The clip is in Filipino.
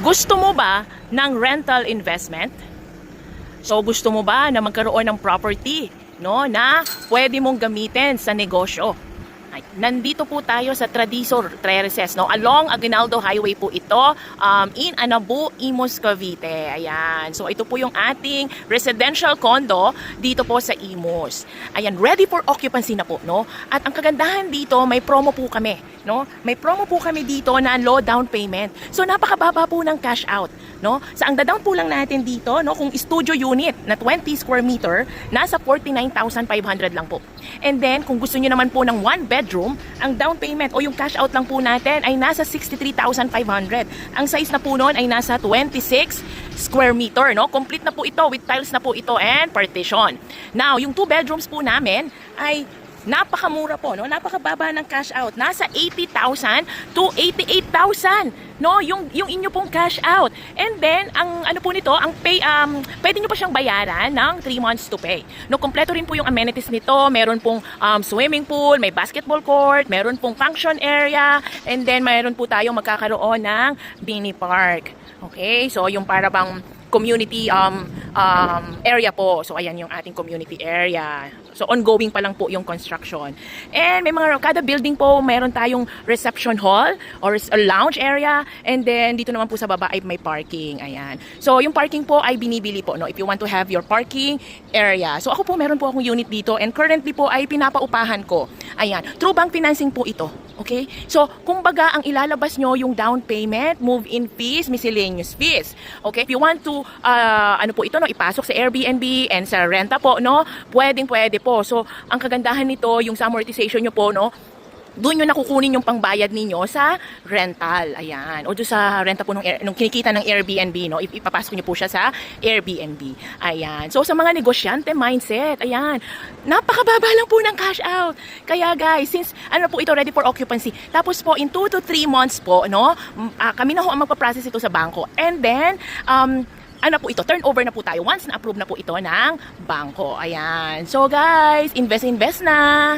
Gusto mo ba ng rental investment? So gusto mo ba na magkaroon ng property, no, na pwede mong gamitin sa negosyo? Ay, nandito po tayo sa Tradisor Terraces, no? Along Aguinaldo Highway po ito, in Anabu, Imus, Cavite. Ayan. So ito po yung ating residential condo dito po sa Imus. Ayan, ready for occupancy na po, no? At ang kagandahan dito, may promo po kami, no? May promo po kami dito na low down payment. So napakababa po ng cash out, no? Sa ang down po lang natin dito, no, kung studio unit na 20 square meter, nasa 49,500 lang po. And then kung gusto niyo naman po ng one bedroom, ang down payment o yung cash out lang po natin ay nasa 63,500. Ang size na po noon ay nasa 26 square meter, no? Complete na po ito, with tiles na po ito and partition. Now, yung 2 bedrooms po namin ay napakamura po, no? Napakababa ng cash out. Nasa 80,000 to 88,000, no? Yung inyo pong cash out. And then, ang ano po nito, ang pay, pwede nyo pa siyang bayaran ng 3 months to pay. No, kompleto rin po yung amenities nito. Meron pong swimming pool, may basketball court, meron pong function area, and then meron po tayong magkakaroon ng mini park. Okay? So, yung para bang community area po. So, ayan yung ating community area. So, ongoing pa lang po yung construction. And may mga, kada building po, meron tayong reception hall or a lounge area. And then, dito naman po sa baba ay may parking. Ayan. So, yung parking po ay binibili po, no? If you want to have your parking area. So, ako po, meron po akong unit dito. And currently po ay pinapaupahan ko. Ayan. True bank financing po ito. Okay? So, kumbaga, ang ilalabas nyo yung down payment, move-in fees, miscellaneous fees. Okay? If you want to, ano po ito, no? Ipasok sa Airbnb and sa renta po, no? Pwede po. So, ang kagandahan nito, yung sa amortization nyo po, no? Doon yung nakukunin yung pangbayad ninyo sa rental. Ayan. O doon sa renta po nung kinikita ng Airbnb, no? Ipapasok nyo po siya sa Airbnb. Ayan. So, sa mga negosyante mindset, ayan. Napakababa lang po ng cash out. Kaya guys, since ano po ito, ready for occupancy. Tapos po, in 2 to 3 months po, no? Kami na ho ang magpa-process ito sa bangko. And then, ano po ito, turnover na po tayo once na-approve na po ito ng bangko. Ayan. So guys, invest na!